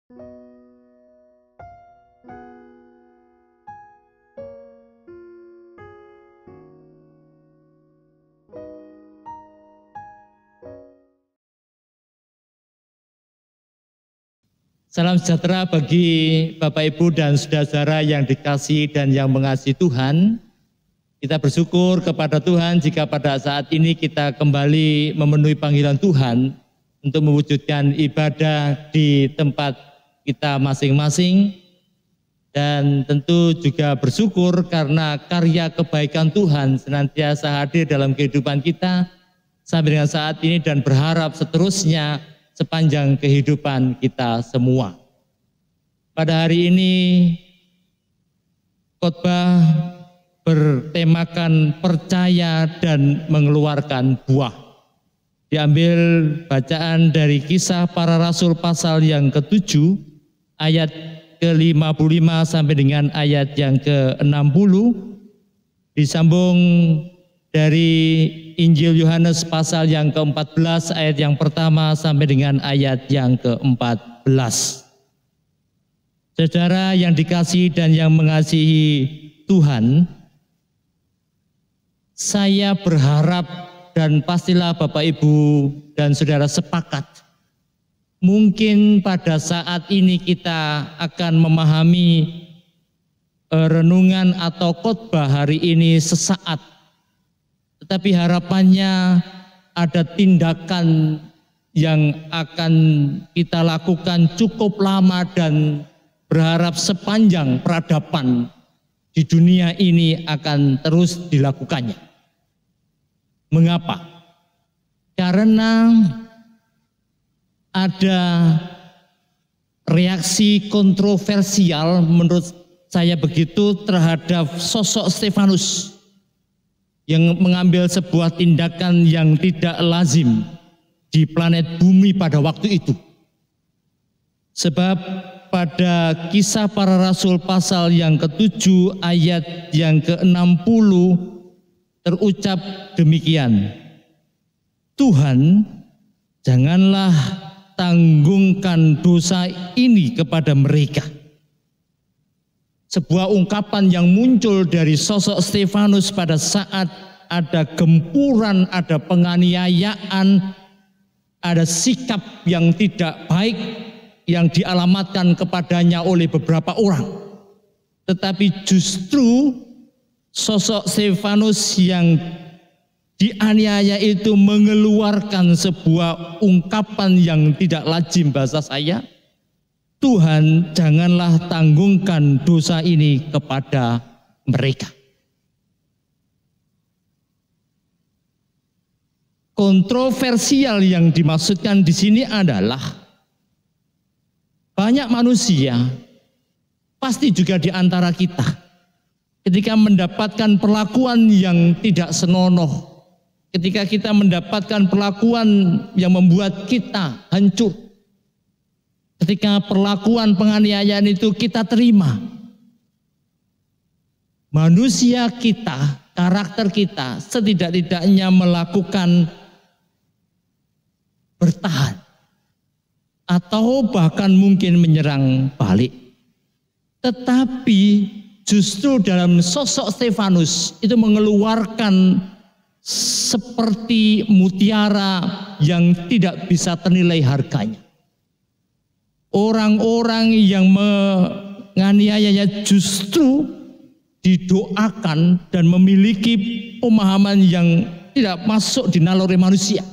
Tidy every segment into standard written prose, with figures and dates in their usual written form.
Salam sejahtera bagi Bapak Ibu dan saudara-saudara yang dikasihi dan yang mengasihi Tuhan. Kita bersyukur kepada Tuhan jika pada saat ini kita kembali memenuhi panggilan Tuhan untuk mewujudkan ibadah di tempat kita masing-masing. Dan tentu juga bersyukur karena karya kebaikan Tuhan senantiasa hadir dalam kehidupan kita sampai dengan saat ini dan berharap seterusnya sepanjang kehidupan kita semua. Pada hari ini khotbah bertemakan percaya dan mengeluarkan buah. Diambil bacaan dari Kisah Para Rasul pasal yang ke-7 ayat ke-55 sampai dengan ayat yang ke-60, disambung dari Injil Yohanes pasal yang ke-14 ayat yang pertama sampai dengan ayat yang ke-14. Saudara yang dikasihi dan yang mengasihi Tuhan, saya berharap dan pastilah Bapak Ibu dan saudara sepakat, mungkin pada saat ini kita akan memahami renungan atau khotbah hari ini sesaat. Tetapi harapannya ada tindakan yang akan kita lakukan cukup lama dan berharap sepanjang peradaban di dunia ini akan terus dilakukannya. Mengapa? Karena ada reaksi kontroversial menurut saya begitu terhadap sosok Stefanus yang mengambil sebuah tindakan yang tidak lazim di planet bumi pada waktu itu. Sebab pada Kisah Para Rasul pasal yang ke-7 ayat yang ke-60 terucap demikian. Tuhan, janganlah tanggungkan dosa ini kepada mereka. Sebuah ungkapan yang muncul dari sosok Stefanus pada saat ada gempuran, ada penganiayaan, ada sikap yang tidak baik yang dialamatkan kepadanya oleh beberapa orang. Tetapi justru sosok Stefanus yang dianiaya itu mengeluarkan sebuah ungkapan yang tidak lazim bahasa saya. Tuhan, janganlah tanggungkan dosa ini kepada mereka. Kontroversial yang dimaksudkan di sini adalah banyak manusia, pasti juga di antara kita, ketika mendapatkan perlakuan yang tidak senonoh, ketika kita mendapatkan perlakuan yang membuat kita hancur, ketika perlakuan penganiayaan itu kita terima, manusia kita, karakter kita setidak-tidaknya melakukan bertahan atau bahkan mungkin menyerang balik. Tetapi justru dalam sosok Stefanus itu mengeluarkan seperti mutiara yang tidak bisa ternilai harganya. Orang-orang yang menganiayanya justru didoakan dan memiliki pemahaman yang tidak masuk di naluri manusia.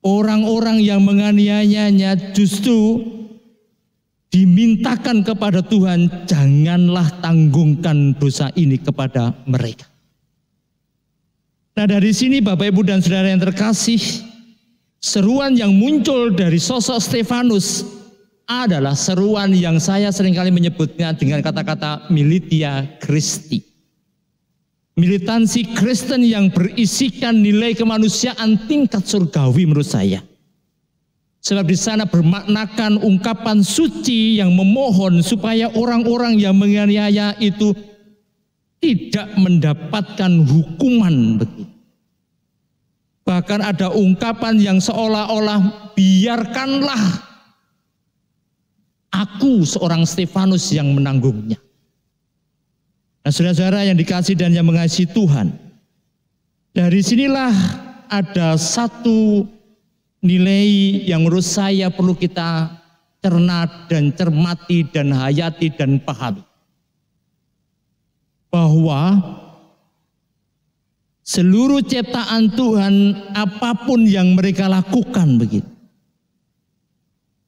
Orang-orang yang menganiayanya justru dimintakan kepada Tuhan, janganlah tanggungkan dosa ini kepada mereka. Nah, dari sini Bapak Ibu dan saudara yang terkasih, seruan yang muncul dari sosok Stefanus adalah seruan yang saya seringkali menyebutnya dengan kata-kata militia Christi. Militansi Kristen yang berisikan nilai kemanusiaan tingkat surgawi menurut saya. Sebab di sana bermaknakan ungkapan suci yang memohon supaya orang-orang yang menganiaya itu tidak mendapatkan hukuman begitu. Bahkan ada ungkapan yang seolah-olah biarkanlah Aku seorang Stefanus yang menanggungnya. Nah, saudara-saudara yang dikasihi dan yang mengasihi Tuhan, dari sinilah ada satu nilai yang menurut saya perlu kita cerna dan cermati dan hayati dan pahami. Bahwa seluruh ciptaan Tuhan, apapun yang mereka lakukan begitu,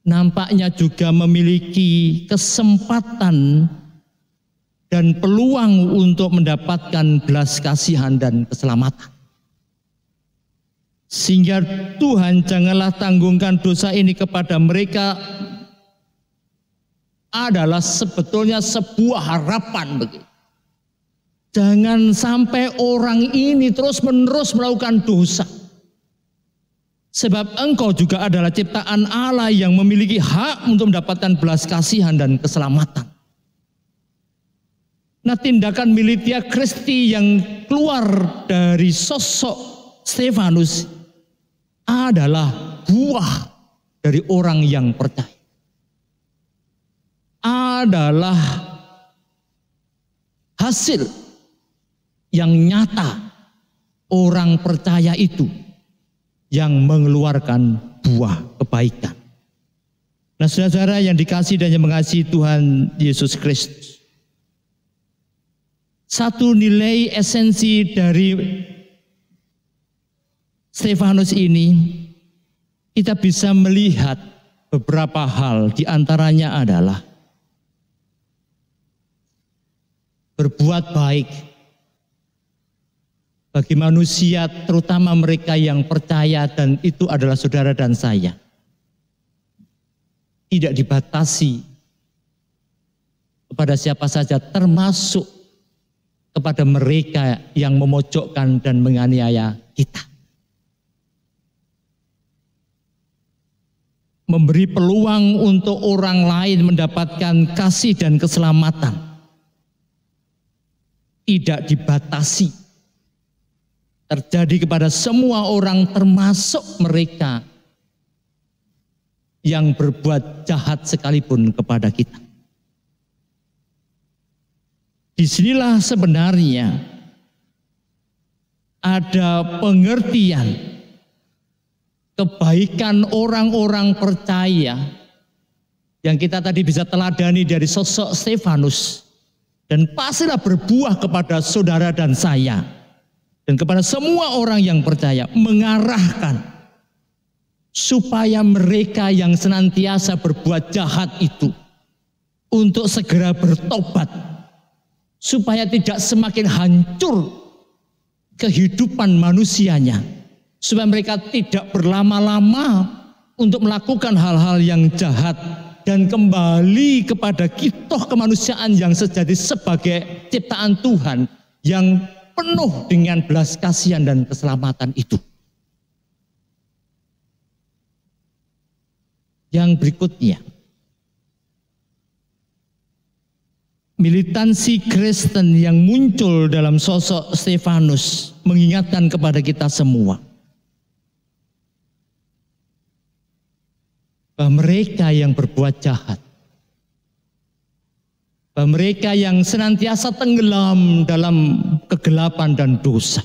nampaknya juga memiliki kesempatan dan peluang untuk mendapatkan belas kasihan dan keselamatan. Sehingga Tuhan janganlah tanggungkan dosa ini kepada mereka adalah sebetulnya sebuah harapan begitu. Jangan sampai orang ini terus-menerus melakukan dosa. Sebab engkau juga adalah ciptaan Allah yang memiliki hak untuk mendapatkan belas kasihan dan keselamatan. Nah, tindakan militia Kristi yang keluar dari sosok Stefanus adalah buah dari orang yang percaya. Adalah hasil yang nyata orang percaya itu yang mengeluarkan buah kebaikan. Nah, saudara-saudara yang dikasihi dan yang mengasihi Tuhan Yesus Kristus, satu nilai esensi dari Stefanus ini, kita bisa melihat beberapa hal, di antaranya adalah berbuat baik bagi manusia, terutama mereka yang percaya, dan itu adalah saudara dan saya. Tidak dibatasi kepada siapa saja, termasuk kepada mereka yang memojokkan dan menganiaya kita. Memberi peluang untuk orang lain mendapatkan kasih dan keselamatan. Tidak dibatasi. Terjadi kepada semua orang, termasuk mereka yang berbuat jahat sekalipun kepada kita. Disinilah sebenarnya ada pengertian kebaikan orang-orang percaya yang kita tadi bisa teladani dari sosok Stefanus, dan pastilah berbuah kepada saudara dan saya dan kepada semua orang yang percaya, mengarahkan supaya mereka yang senantiasa berbuat jahat itu untuk segera bertobat, supaya tidak semakin hancur kehidupan manusianya, supaya mereka tidak berlama-lama untuk melakukan hal-hal yang jahat dan kembali kepada kitoh kemanusiaan yang sejati sebagai ciptaan Tuhan yang penuh dengan belas kasihan dan keselamatan itu. Yang berikutnya, militansi Kristen yang muncul dalam sosok Stefanus mengingatkan kepada kita semua bahwa mereka yang berbuat jahat, bahwa mereka yang senantiasa tenggelam dalam kegelapan dan dosa,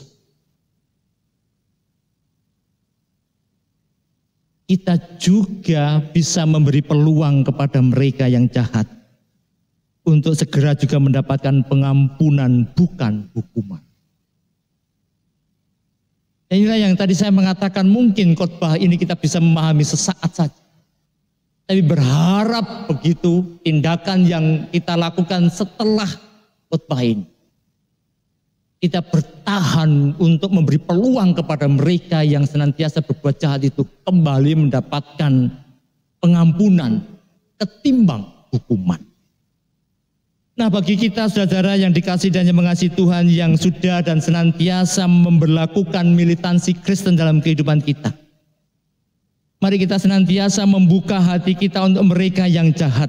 kita juga bisa memberi peluang kepada mereka yang jahat untuk segera juga mendapatkan pengampunan, bukan hukuman. Inilah yang tadi saya mengatakan, mungkin khotbah ini kita bisa memahami sesaat saja. Tapi berharap begitu tindakan yang kita lakukan setelah khotbah ini, kita bertahan untuk memberi peluang kepada mereka yang senantiasa berbuat jahat itu kembali mendapatkan pengampunan ketimbang hukuman. Nah, bagi kita saudara yang dikasihi dan yang mengasihi Tuhan, yang sudah dan senantiasa memberlakukan militansi Kristen dalam kehidupan kita, mari kita senantiasa membuka hati kita untuk mereka yang jahat,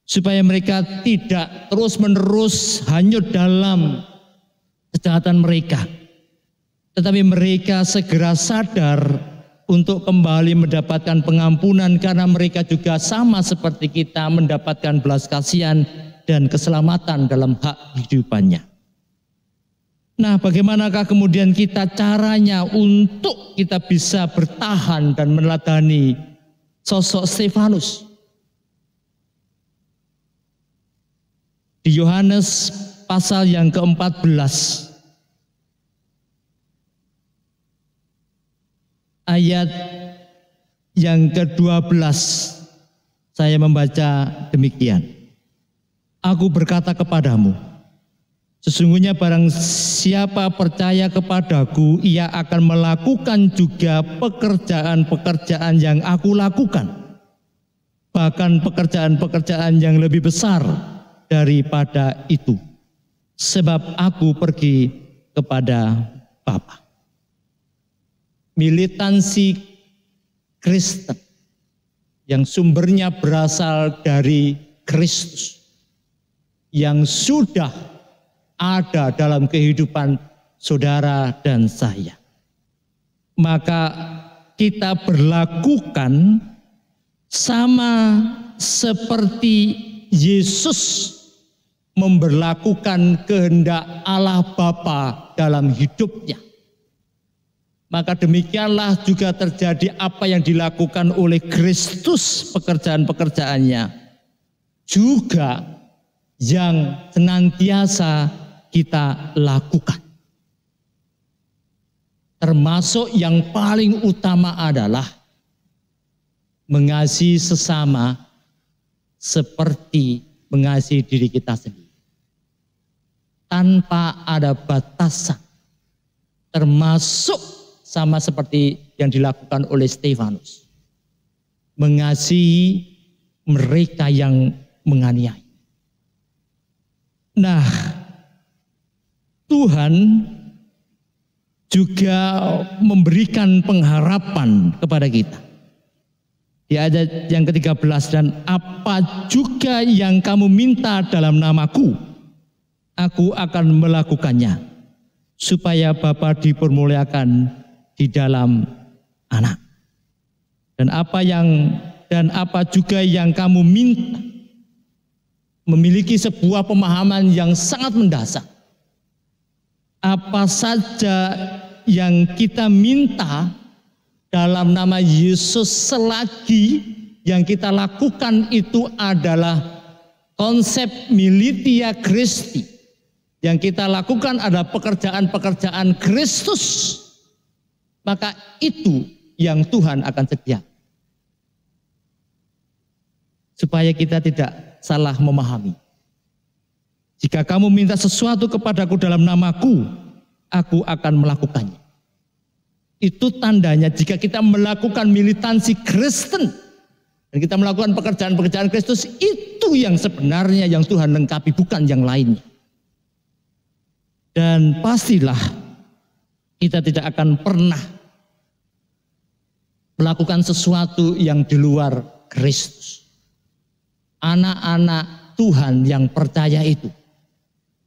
supaya mereka tidak terus-menerus hanyut dalam kejahatan mereka, tetapi mereka segera sadar untuk kembali mendapatkan pengampunan karena mereka juga sama seperti kita mendapatkan belas kasihan dan keselamatan dalam hak kehidupannya. Nah, bagaimanakah kemudian kita caranya untuk kita bisa bertahan dan meneladani sosok Stefanus? Di Yohanes pasal yang ke-14 ayat yang ke-12 saya membaca demikian. Aku berkata kepadamu, sesungguhnya barang siapa percaya kepadaku, ia akan melakukan juga pekerjaan-pekerjaan yang aku lakukan. Bahkan pekerjaan-pekerjaan yang lebih besar daripada itu. Sebab aku pergi kepada Bapa. Militansi Kristen yang sumbernya berasal dari Kristus, yang sudah ada dalam kehidupan saudara dan saya. Maka kita berlakukan sama seperti Yesus memberlakukan kehendak Allah Bapa dalam hidupnya. Maka demikianlah juga terjadi apa yang dilakukan oleh Kristus, pekerjaan-pekerjaannya juga yang senantiasa kita lakukan. Termasuk yang paling utama adalah mengasihi sesama seperti mengasihi diri kita sendiri. Tanpa ada batasan. Termasuk sama seperti yang dilakukan oleh Stefanus. Mengasihi mereka yang menganiaya. Nah, Tuhan juga memberikan pengharapan kepada kita. Di ayat yang ke-13, dan apa juga yang kamu minta dalam namaku, aku akan melakukannya, supaya Bapa dipermuliakan di dalam Anak. Dan apa juga yang kamu minta, memiliki sebuah pemahaman yang sangat mendasar. Apa saja yang kita minta dalam nama Yesus, selagi yang kita lakukan itu adalah konsep militia Christi, yang kita lakukan adalah pekerjaan-pekerjaan Kristus, maka itu yang Tuhan akan sediakan. Supaya kita tidak salah memahami. Jika kamu minta sesuatu kepadaku dalam namaku, aku akan melakukannya. Itu tandanya jika kita melakukan militansi Kristen dan kita melakukan pekerjaan-pekerjaan Kristus, itu yang sebenarnya yang Tuhan lengkapi, bukan yang lainnya. Dan pastilah kita tidak akan pernah melakukan sesuatu yang di luar Kristus. Anak-anak Tuhan yang percaya itu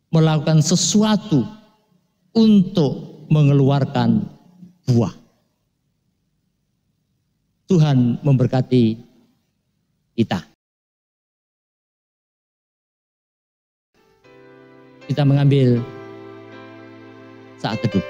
melakukan sesuatu untuk mengeluarkan buah. Tuhan memberkati kita. Kita mengambil saat teduh.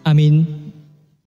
Amin.